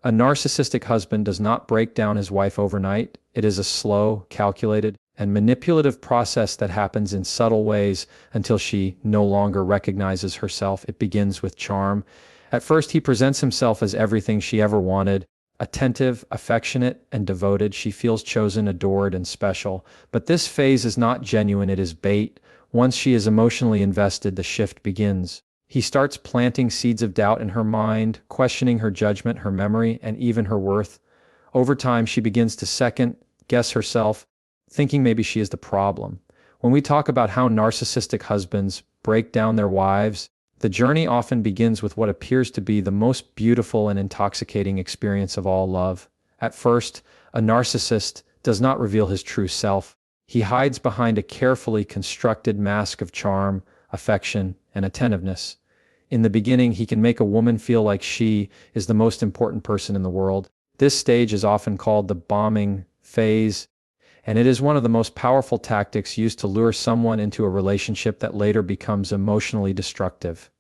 A narcissistic husband does not break down his wife overnight. It is a slow, calculated, and manipulative process that happens in subtle ways until she no longer recognizes herself. It begins with charm. At first, he presents himself as everything she ever wanted. Attentive, affectionate, and devoted. She feels chosen, adored, and special. But this phase is not genuine, it is bait. Once she is emotionally invested, the shift begins. He starts planting seeds of doubt in her mind, questioning her judgment, her memory, and even her worth. Over time, she begins to second-guess herself, thinking maybe she is the problem. When we talk about how narcissistic husbands break down their wives, the journey often begins with what appears to be the most beautiful and intoxicating experience of all, love. At first, a narcissist does not reveal his true self. He hides behind a carefully constructed mask of charm, affection, and attentiveness. In the beginning, he can make a woman feel like she is the most important person in the world. This stage is often called the bombing phase, and it is one of the most powerful tactics used to lure someone into a relationship that later becomes emotionally destructive.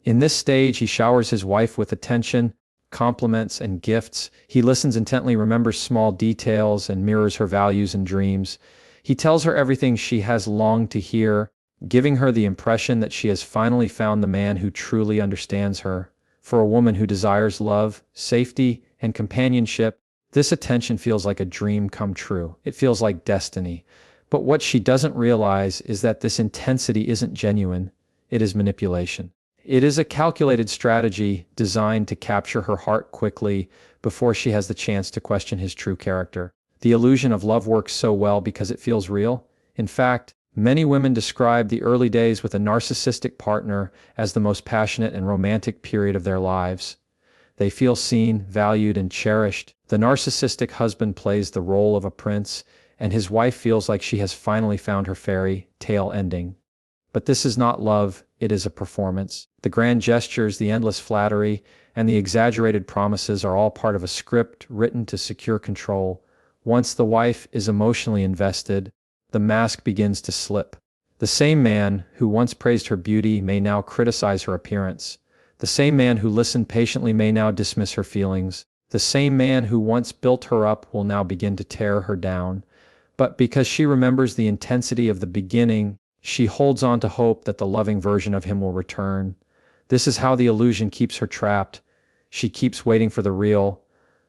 In this stage, he showers his wife with attention, compliments, and gifts. He listens intently, remembers small details, and mirrors her values and dreams. He tells her everything she has longed to hear, giving her the impression that she has finally found the man who truly understands her. For a woman who desires love, safety, and companionship, this attention feels like a dream come true. It feels like destiny. But what she doesn't realize is that this intensity isn't genuine. It is manipulation. It is a calculated strategy designed to capture her heart quickly before she has the chance to question his true character. The illusion of love works so well because it feels real. In fact, many women describe the early days with a narcissistic partner as the most passionate and romantic period of their lives. They feel seen, valued, and cherished. The narcissistic husband plays the role of a prince, and his wife feels like she has finally found her fairy tale ending. But this is not love, it is a performance. The grand gestures, the endless flattery, and the exaggerated promises are all part of a script written to secure control. Once the wife is emotionally invested, the mask begins to slip. The same man who once praised her beauty may now criticize her appearance. The same man who listened patiently may now dismiss her feelings. The same man who once built her up will now begin to tear her down. But because she remembers the intensity of the beginning, she holds on to hope that the loving version of him will return. This is how the illusion keeps her trapped. She keeps waiting for the real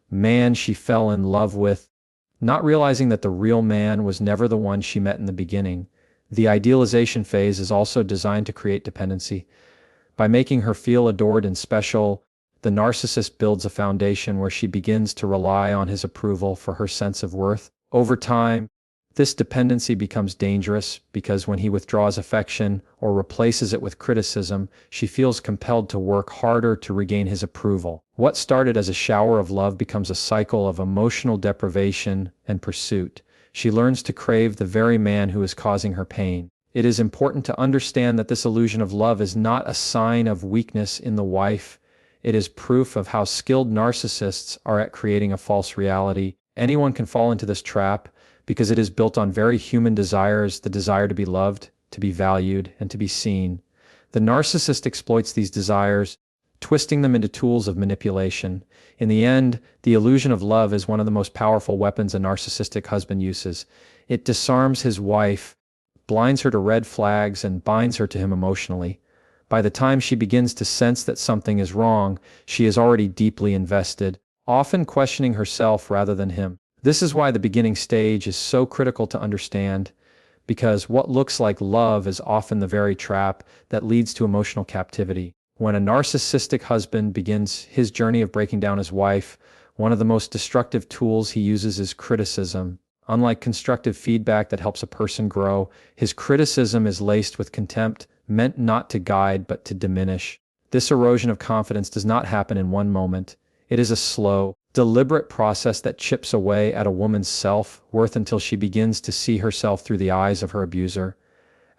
man she fell in love with, not realizing that the real man was never the one she met in the beginning. The idealization phase is also designed to create dependency. By making her feel adored and special, the narcissist builds a foundation where she begins to rely on his approval for her sense of worth. Over time, this dependency becomes dangerous because when he withdraws affection or replaces it with criticism, she feels compelled to work harder to regain his approval. What started as a shower of love becomes a cycle of emotional deprivation and pursuit. She learns to crave the very man who is causing her pain. It is important to understand that this illusion of love is not a sign of weakness in the wife. It is proof of how skilled narcissists are at creating a false reality. Anyone can fall into this trap because it is built on very human desires, the desire to be loved, to be valued, and to be seen. The narcissist exploits these desires, twisting them into tools of manipulation. In the end, the illusion of love is one of the most powerful weapons a narcissistic husband uses. It disarms his wife, blinds her to red flags, and binds her to him emotionally. By the time she begins to sense that something is wrong, she is already deeply invested, often questioning herself rather than him. This is why the beginning stage is so critical to understand, because what looks like love is often the very trap that leads to emotional captivity. When a narcissistic husband begins his journey of breaking down his wife, one of the most destructive tools he uses is criticism. Unlike constructive feedback that helps a person grow, his criticism is laced with contempt, meant not to guide but to diminish. This erosion of confidence does not happen in one moment. It is a slow, deliberate process that chips away at a woman's self-worth until she begins to see herself through the eyes of her abuser.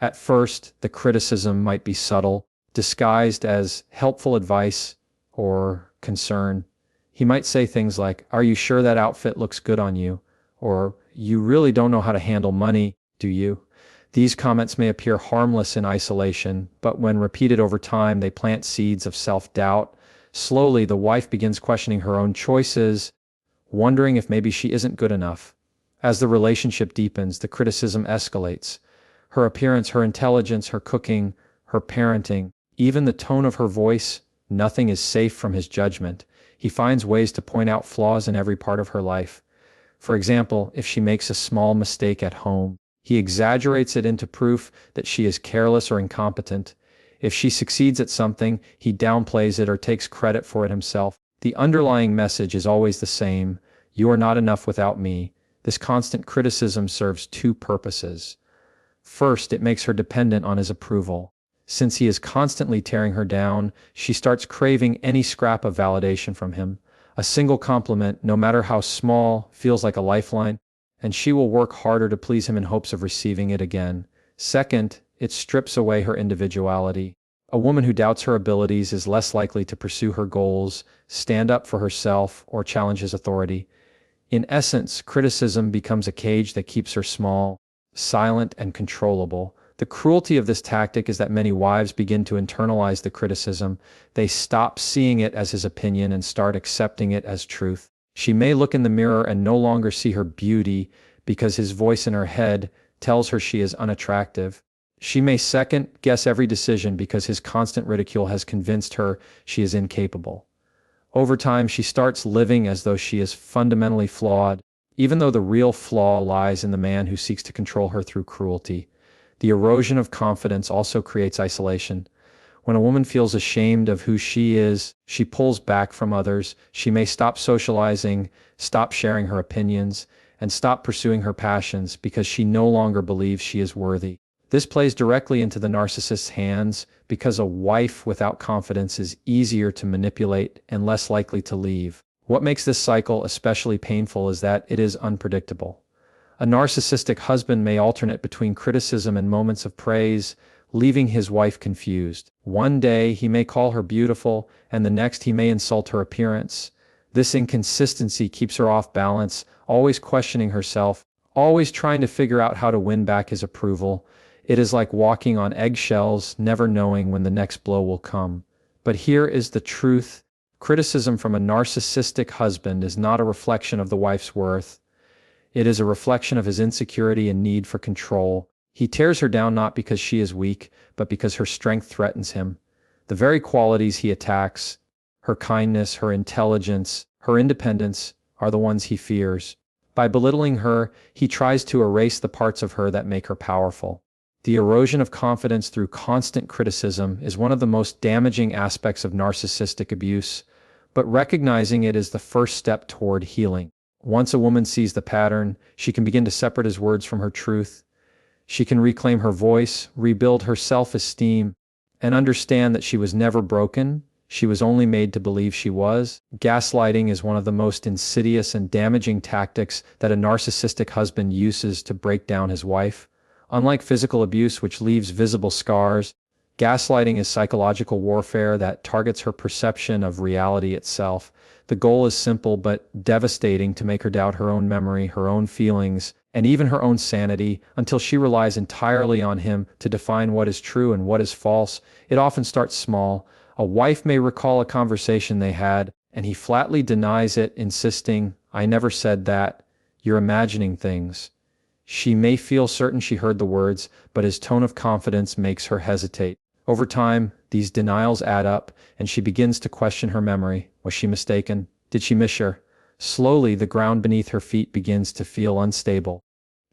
At first, the criticism might be subtle, disguised as helpful advice or concern. He might say things like, "Are you sure that outfit looks good on you?" Or, "You really don't know how to handle money, do you?" These comments may appear harmless in isolation, but when repeated over time, they plant seeds of self-doubt Slowly, the wife begins questioning her own choices, wondering if maybe she isn't good enough. As the relationship deepens, the criticism escalates. Her appearance, her intelligence, her cooking, her parenting, even the tone of her voice, nothing is safe from his judgment. He finds ways to point out flaws in every part of her life. For example, if she makes a small mistake at home, he exaggerates it into proof that she is careless or incompetent. If she succeeds at something, he downplays it or takes credit for it himself. The underlying message is always the same: you are not enough without me. This constant criticism serves two purposes. First, it makes her dependent on his approval. Since he is constantly tearing her down, she starts craving any scrap of validation from him. A single compliment, no matter how small, feels like a lifeline, and she will work harder to please him in hopes of receiving it again. Second, it strips away her individuality. A woman who doubts her abilities is less likely to pursue her goals, stand up for herself, or challenge his authority. In essence, criticism becomes a cage that keeps her small, silent, and controllable. The cruelty of this tactic is that many wives begin to internalize the criticism. They stop seeing it as his opinion and start accepting it as truth. She may look in the mirror and no longer see her beauty because his voice in her head tells her she is unattractive. She may second guess every decision because his constant ridicule has convinced her she is incapable. Over time, she starts living as though she is fundamentally flawed, even though the real flaw lies in the man who seeks to control her through cruelty. The erosion of confidence also creates isolation. When a woman feels ashamed of who she is, she pulls back from others. She may stop socializing, stop sharing her opinions, and stop pursuing her passions because she no longer believes she is worthy. This plays directly into the narcissist's hands because a wife without confidence is easier to manipulate and less likely to leave. What makes this cycle especially painful is that it is unpredictable. A narcissistic husband may alternate between criticism and moments of praise, leaving his wife confused. One day he may call her beautiful, and the next he may insult her appearance. This inconsistency keeps her off balance, always questioning herself, always trying to figure out how to win back his approval. It is like walking on eggshells, never knowing when the next blow will come. But here is the truth. Criticism from a narcissistic husband is not a reflection of the wife's worth. It is a reflection of his insecurity and need for control. He tears her down not because she is weak, but because her strength threatens him. The very qualities he attacks, her kindness, her intelligence, her independence, are the ones he fears. By belittling her, he tries to erase the parts of her that make her powerful. The erosion of confidence through constant criticism is one of the most damaging aspects of narcissistic abuse, but recognizing it is the first step toward healing. Once a woman sees the pattern, she can begin to separate his words from her truth. She can reclaim her voice, rebuild her self-esteem, and understand that she was never broken. She was only made to believe she was. Gaslighting is one of the most insidious and damaging tactics that a narcissistic husband uses to break down his wife. Unlike physical abuse, which leaves visible scars, gaslighting is psychological warfare that targets her perception of reality itself. The goal is simple but devastating: to make her doubt her own memory, her own feelings, and even her own sanity, until she relies entirely on him to define what is true and what is false. It often starts small. A wife may recall a conversation they had, and he flatly denies it, insisting, "I never said that. You're imagining things." She may feel certain she heard the words, but his tone of confidence makes her hesitate. Over time, these denials add up, and she begins to question her memory. Was she mistaken? Did she miss her? Slowly, the ground beneath her feet begins to feel unstable.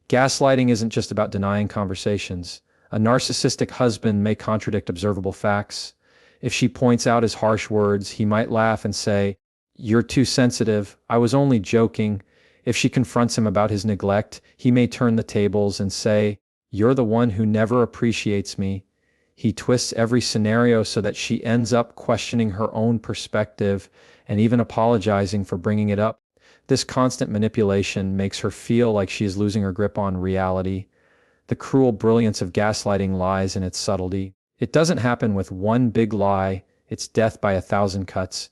Gaslighting isn't just about denying conversations. A narcissistic husband may contradict observable facts. If she points out his harsh words, he might laugh and say, "You're too sensitive. I was only joking." If she confronts him about his neglect, he may turn the tables and say, "You're the one who never appreciates me." He twists every scenario so that she ends up questioning her own perspective and even apologizing for bringing it up. This constant manipulation makes her feel like she is losing her grip on reality. The cruel brilliance of gaslighting lies in its subtlety. It doesn't happen with one big lie, it's death by 1,000 cuts.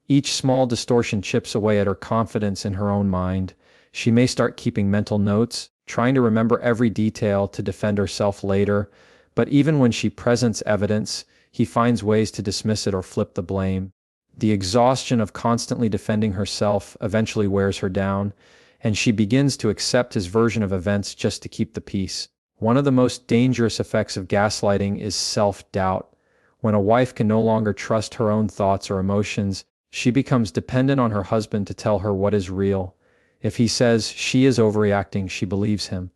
Each small distortion chips away at her confidence in her own mind. She may start keeping mental notes, trying to remember every detail to defend herself later, but even when she presents evidence, he finds ways to dismiss it or flip the blame. The exhaustion of constantly defending herself eventually wears her down, and she begins to accept his version of events just to keep the peace. One of the most dangerous effects of gaslighting is self-doubt. When a wife can no longer trust her own thoughts or emotions, she becomes dependent on her husband to tell her what is real. If he says she is overreacting, she believes him.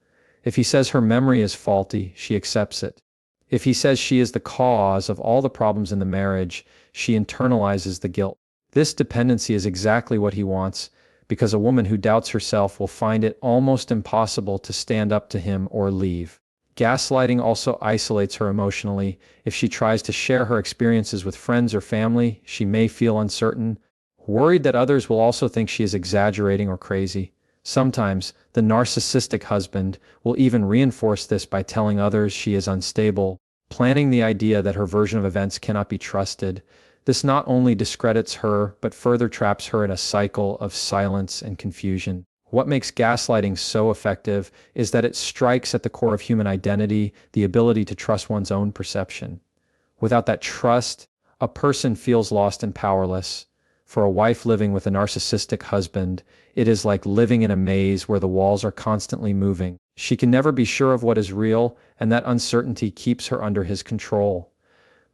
If he says her memory is faulty, she accepts it. If he says she is the cause of all the problems in the marriage, she internalizes the guilt. This dependency is exactly what he wants, because a woman who doubts herself will find it almost impossible to stand up to him or leave. Gaslighting also isolates her emotionally. If she tries to share her experiences with friends or family, she may feel uncertain, worried that others will also think she is exaggerating or crazy. Sometimes, the narcissistic husband will even reinforce this by telling others she is unstable, planting the idea that her version of events cannot be trusted. This not only discredits her, but further traps her in a cycle of silence and confusion. What makes gaslighting so effective is that it strikes at the core of human identity, the ability to trust one's own perception. Without that trust, a person feels lost and powerless. For a wife living with a narcissistic husband, it is like living in a maze where the walls are constantly moving. She can never be sure of what is real, and that uncertainty keeps her under his control.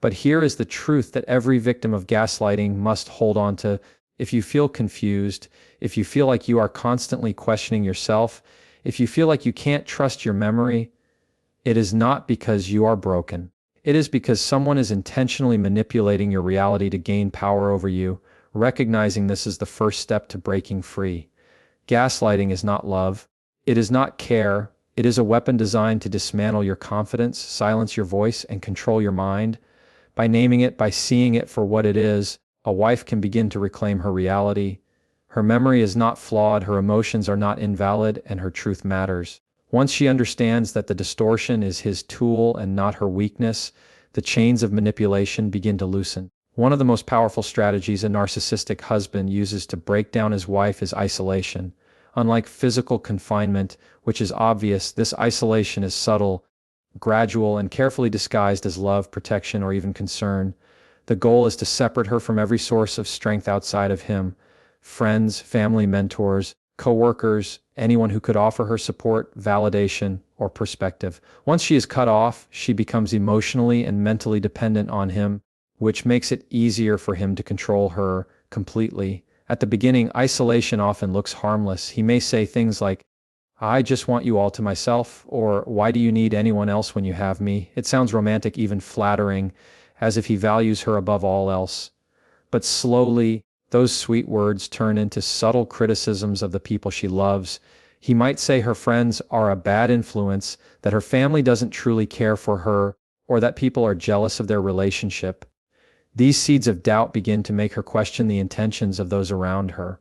But here is the truth that every victim of gaslighting must hold on to. If you feel confused, if you feel like you are constantly questioning yourself, if you feel like you can't trust your memory, it is not because you are broken. It is because someone is intentionally manipulating your reality to gain power over you. Recognizing this is the first step to breaking free. Gaslighting is not love. It is not care. It is a weapon designed to dismantle your confidence, silence your voice, and control your mind. By naming it, by seeing it for what it is, a wife can begin to reclaim her reality. Her memory is not flawed, her emotions are not invalid, and her truth matters. Once she understands that the distortion is his tool and not her weakness, the chains of manipulation begin to loosen. One of the most powerful strategies a narcissistic husband uses to break down his wife is isolation. Unlike physical confinement, which is obvious, this isolation is subtle, gradual, and carefully disguised as love, protection, or even concern. The goal is to separate her from every source of strength outside of him: friends, family, mentors, co-workers, anyone who could offer her support, validation, or perspective. Once she is cut off, she becomes emotionally and mentally dependent on him, which makes it easier for him to control her completely. At the beginning, isolation often looks harmless. He may say things like, "I just want you all to myself," or "Why do you need anyone else when you have me?" It sounds romantic, even flattering, as if he values her above all else. But slowly, those sweet words turn into subtle criticisms of the people she loves. He might say her friends are a bad influence, that her family doesn't truly care for her, or that people are jealous of their relationship. These seeds of doubt begin to make her question the intentions of those around her.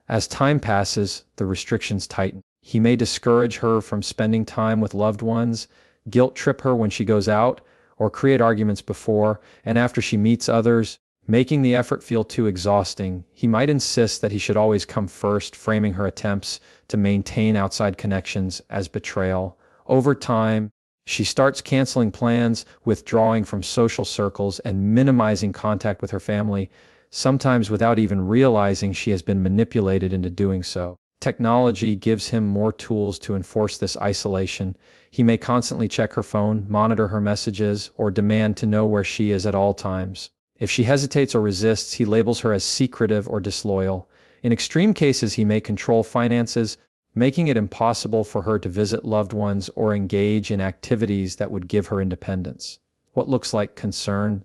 As time passes, the restrictions tighten. He may discourage her from spending time with loved ones, guilt trip her when she goes out, or create arguments before and after she meets others, making the effort feel too exhausting. He might insist that he should always come first, framing her attempts to maintain outside connections as betrayal. Over time, she starts canceling plans, withdrawing from social circles, and minimizing contact with her family, sometimes without even realizing she has been manipulated into doing so. Technology gives him more tools to enforce this isolation. He may constantly check her phone, monitor her messages, or demand to know where she is at all times. If she hesitates or resists, he labels her as secretive or disloyal. In extreme cases, he may control finances, making it impossible for her to visit loved ones or engage in activities that would give her independence. What looks like concern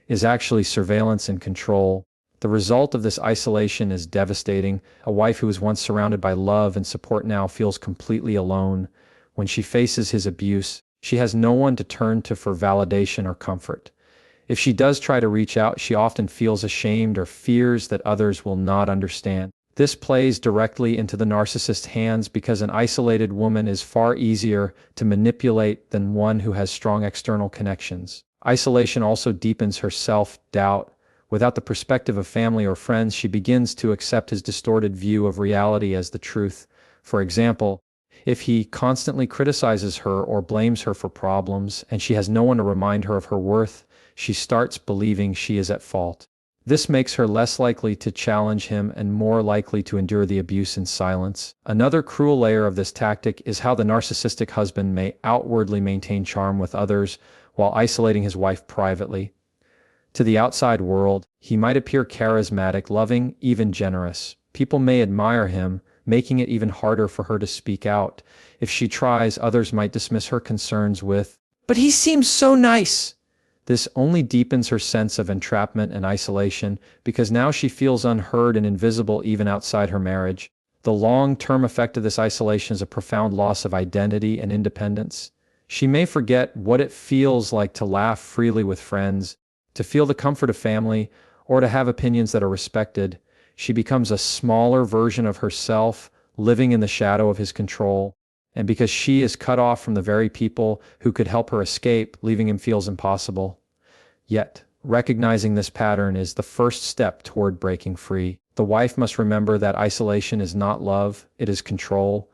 is actually surveillance and control. The result of this isolation is devastating. A wife who was once surrounded by love and support now feels completely alone. When she faces his abuse, she has no one to turn to for validation or comfort. If she does try to reach out, she often feels ashamed or fears that others will not understand. This plays directly into the narcissist's hands because an isolated woman is far easier to manipulate than one who has strong external connections. Isolation also deepens her self-doubt. Without the perspective of family or friends, she begins to accept his distorted view of reality as the truth. For example, if he constantly criticizes her or blames her for problems, and she has no one to remind her of her worth, she starts believing she is at fault. This makes her less likely to challenge him and more likely to endure the abuse in silence. Another cruel layer of this tactic is how the narcissistic husband may outwardly maintain charm with others while isolating his wife privately. To the outside world, he might appear charismatic, loving, even generous. People may admire him, making it even harder for her to speak out. If she tries, others might dismiss her concerns with, "But he seems so nice." This only deepens her sense of entrapment and isolation because now she feels unheard and invisible even outside her marriage. The long-term effect of this isolation is a profound loss of identity and independence. She may forget what it feels like to laugh freely with friends, to feel the comfort of family, or to have opinions that are respected. She becomes a smaller version of herself, living in the shadow of his control. And because she is cut off from the very people who could help her escape, leaving him feels impossible. Yet, recognizing this pattern is the first step toward breaking free. The wife must remember that isolation is not love, it is control.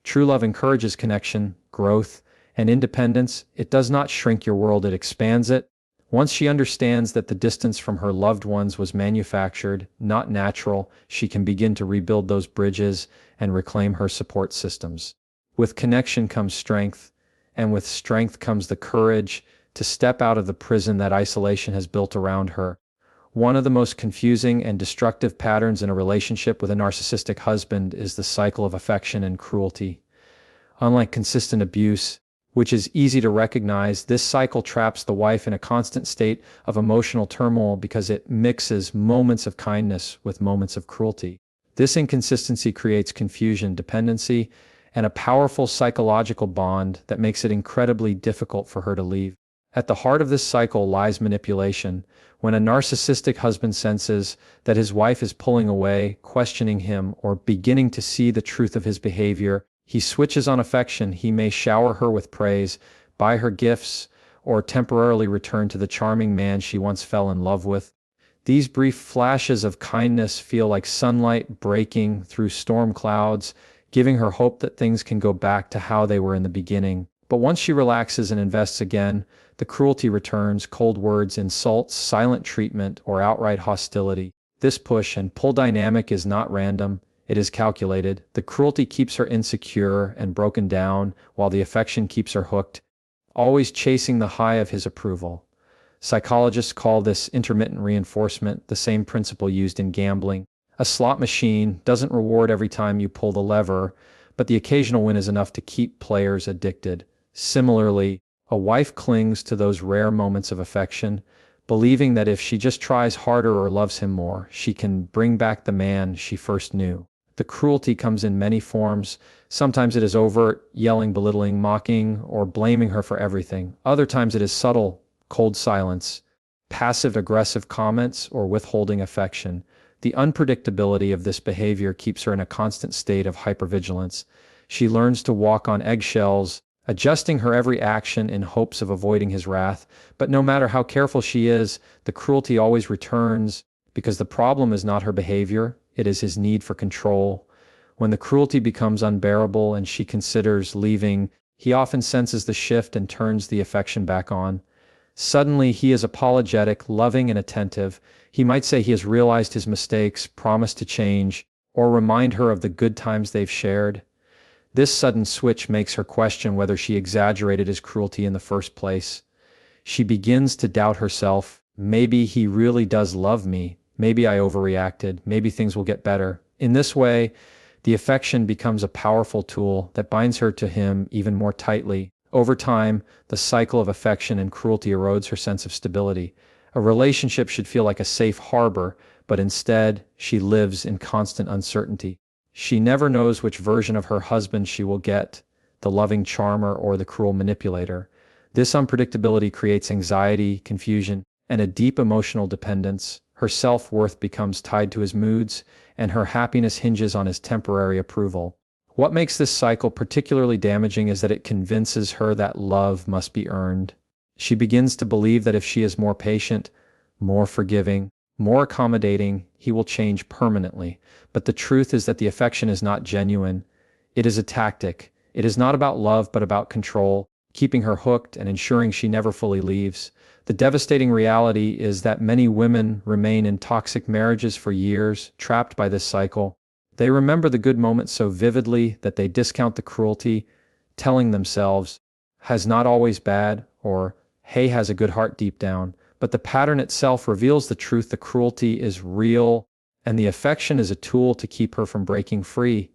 True love encourages connection, growth, and independence. It does not shrink your world, it expands it. Once she understands that the distance from her loved ones was manufactured, not natural, she can begin to rebuild those bridges and reclaim her support systems. With connection comes strength, and with strength comes the courage to step out of the prison that isolation has built around her. One of the most confusing and destructive patterns in a relationship with a narcissistic husband is the cycle of affection and cruelty. Unlike consistent abuse, which is easy to recognize, this cycle traps the wife in a constant state of emotional turmoil because it mixes moments of kindness with moments of cruelty. This inconsistency creates confusion, dependency, and a powerful psychological bond that makes it incredibly difficult for her to leave. At the heart of this cycle lies manipulation. When a narcissistic husband senses that his wife is pulling away, questioning him, or beginning to see the truth of his behavior, he switches on affection. He may shower her with praise, buy her gifts, or temporarily return to the charming man she once fell in love with. These brief flashes of kindness feel like sunlight breaking through storm clouds, giving her hope that things can go back to how they were in the beginning. But once she relaxes and invests again, the cruelty returns: cold words, insults, silent treatment, or outright hostility. This push and pull dynamic is not random, it is calculated. The cruelty keeps her insecure and broken down, while the affection keeps her hooked, always chasing the high of his approval. Psychologists call this intermittent reinforcement, the same principle used in gambling. A slot machine doesn't reward every time you pull the lever, but the occasional win is enough to keep players addicted. Similarly, a wife clings to those rare moments of affection, believing that if she just tries harder or loves him more, she can bring back the man she first knew. The cruelty comes in many forms. Sometimes it is overt, yelling, belittling, mocking, or blaming her for everything. Other times it is subtle, cold silence, passive-aggressive comments, or withholding affection. The unpredictability of this behavior keeps her in a constant state of hypervigilance. She learns to walk on eggshells, adjusting her every action in hopes of avoiding his wrath. But no matter how careful she is, the cruelty always returns, because the problem is not her behavior, it is his need for control. When the cruelty becomes unbearable and she considers leaving, he often senses the shift and turns the affection back on. Suddenly, he is apologetic, loving, and attentive. He might say he has realized his mistakes, promised to change, or remind her of the good times they've shared. This sudden switch makes her question whether she exaggerated his cruelty in the first place. She begins to doubt herself. Maybe he really does love me. Maybe I overreacted. Maybe things will get better. In this way, the affection becomes a powerful tool that binds her to him even more tightly. Over time, the cycle of affection and cruelty erodes her sense of stability. A relationship should feel like a safe harbor, but instead, she lives in constant uncertainty. She never knows which version of her husband she will get, the loving charmer or the cruel manipulator. This unpredictability creates anxiety, confusion, and a deep emotional dependence. Her self-worth becomes tied to his moods, and her happiness hinges on his temporary approval. What makes this cycle particularly damaging is that it convinces her that love must be earned. She begins to believe that if she is more patient, more forgiving, more accommodating, he will change permanently. But the truth is that the affection is not genuine. It is a tactic. It is not about love, but about control, keeping her hooked and ensuring she never fully leaves. The devastating reality is that many women remain in toxic marriages for years, trapped by this cycle. They remember the good moments so vividly that they discount the cruelty, telling themselves, "Has not always bad," or "Hey has a good heart deep down." But the pattern itself reveals the truth: the cruelty is real, and the affection is a tool to keep her from breaking free.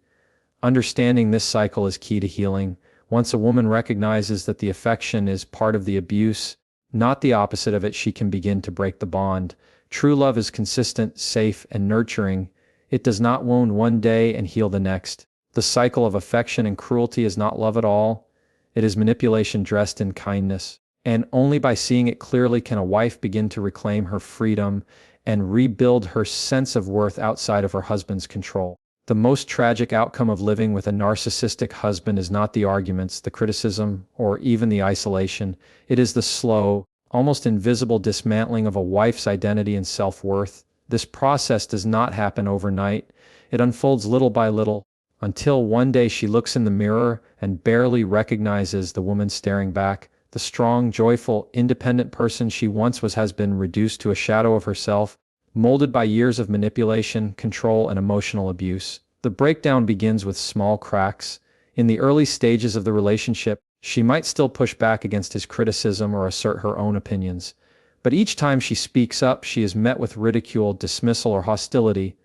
Understanding this cycle is key to healing. Once a woman recognizes that the affection is part of the abuse, not the opposite of it, she can begin to break the bond. True love is consistent, safe, and nurturing. It does not wound one day and heal the next. The cycle of affection and cruelty is not love at all. It is manipulation dressed in kindness. And only by seeing it clearly can a wife begin to reclaim her freedom and rebuild her sense of worth outside of her husband's control. The most tragic outcome of living with a narcissistic husband is not the arguments, the criticism, or even the isolation. It is the slow, almost invisible dismantling of a wife's identity and self-worth. This process does not happen overnight. It unfolds little by little, until one day she looks in the mirror and barely recognizes the woman staring back. The strong, joyful, independent person she once was has been reduced to a shadow of herself, molded by years of manipulation, control, and emotional abuse. The breakdown begins with small cracks. In the early stages of the relationship, she might still push back against his criticism or assert her own opinions. But each time she speaks up, she is met with ridicule, dismissal, or hostility.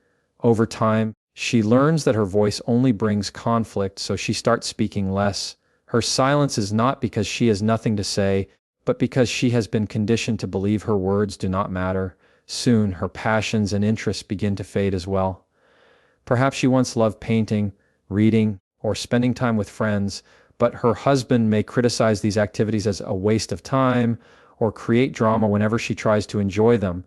Over time, she learns that her voice only brings conflict, so she starts speaking less. Her silence is not because she has nothing to say, but because she has been conditioned to believe her words do not matter. Soon, her passions and interests begin to fade as well. Perhaps she once loved painting, reading, or spending time with friends, but her husband may criticize these activities as a waste of time or create drama whenever she tries to enjoy them.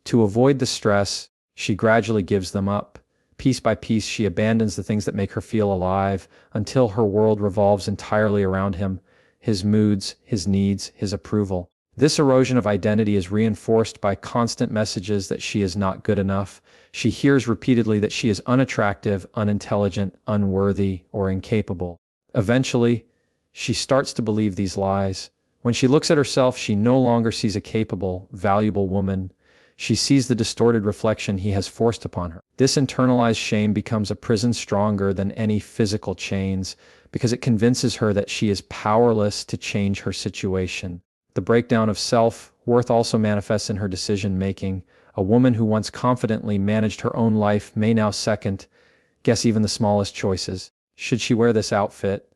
To avoid the stress, she gradually gives them up. Piece by piece, she abandons the things that make her feel alive until her world revolves entirely around him, his moods, his needs, his approval. This erosion of identity is reinforced by constant messages that she is not good enough. She hears repeatedly that she is unattractive, unintelligent, unworthy, or incapable. Eventually, she starts to believe these lies. When she looks at herself, she no longer sees a capable, valuable woman. She sees the distorted reflection he has forced upon her. This internalized shame becomes a prison stronger than any physical chains because it convinces her that she is powerless to change her situation. The breakdown of self-worth also manifests in her decision-making. A woman who once confidently managed her own life may now second-guess even the smallest choices. Should she wear this outfit?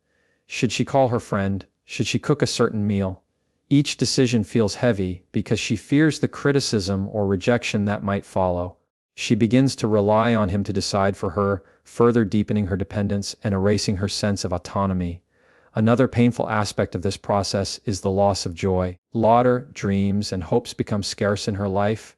Should she call her friend? Should she cook a certain meal? Each decision feels heavy because she fears the criticism or rejection that might follow. She begins to rely on him to decide for her, further deepening her dependence and erasing her sense of autonomy. Another painful aspect of this process is the loss of joy. Laughter, dreams, and hopes become scarce in her life.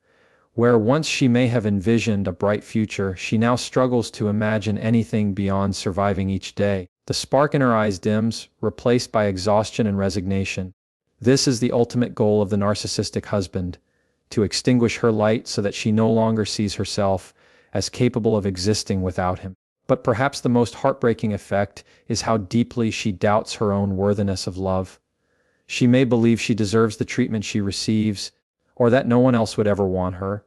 Where once she may have envisioned a bright future, she now struggles to imagine anything beyond surviving each day. The spark in her eyes dims, replaced by exhaustion and resignation. This is the ultimate goal of the narcissistic husband, to extinguish her light so that she no longer sees herself as capable of existing without him. But perhaps the most heartbreaking effect is how deeply she doubts her own worthiness of love. She may believe she deserves the treatment she receives, or that no one else would ever want her.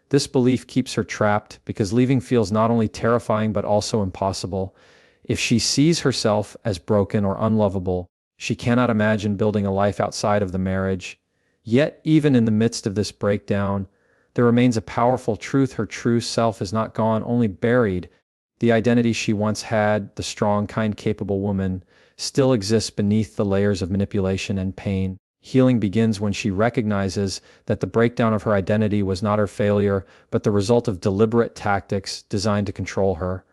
This belief keeps her trapped because leaving feels not only terrifying but also impossible. If she sees herself as broken or unlovable, she cannot imagine building a life outside of the marriage. Yet, even in the midst of this breakdown, there remains a powerful truth: her true self is not gone, only buried. The identity she once had, the strong, kind, capable woman, still exists beneath the layers of manipulation and pain. Healing begins when she recognizes that the breakdown of her identity was not her failure, but the result of deliberate tactics designed to control her.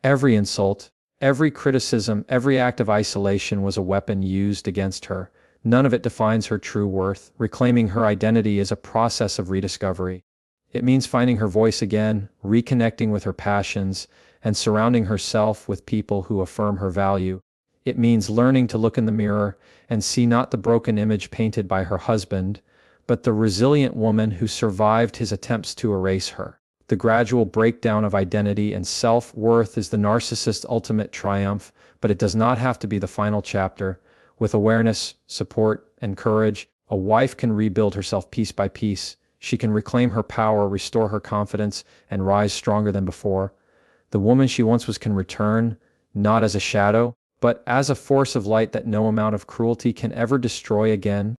Every insult, every criticism, every act of isolation was a weapon used against her. None of it defines her true worth. Reclaiming her identity is a process of rediscovery. It means finding her voice again, reconnecting with her passions, and surrounding herself with people who affirm her value. It means learning to look in the mirror and see not the broken image painted by her husband, but the resilient woman who survived his attempts to erase her. The gradual breakdown of identity and self-worth is the narcissist's ultimate triumph, but it does not have to be the final chapter. With awareness, support, and courage, a wife can rebuild herself piece by piece. She can reclaim her power, restore her confidence, and rise stronger than before. The woman she once was can return, not as a shadow, but as a force of light that no amount of cruelty can ever destroy again.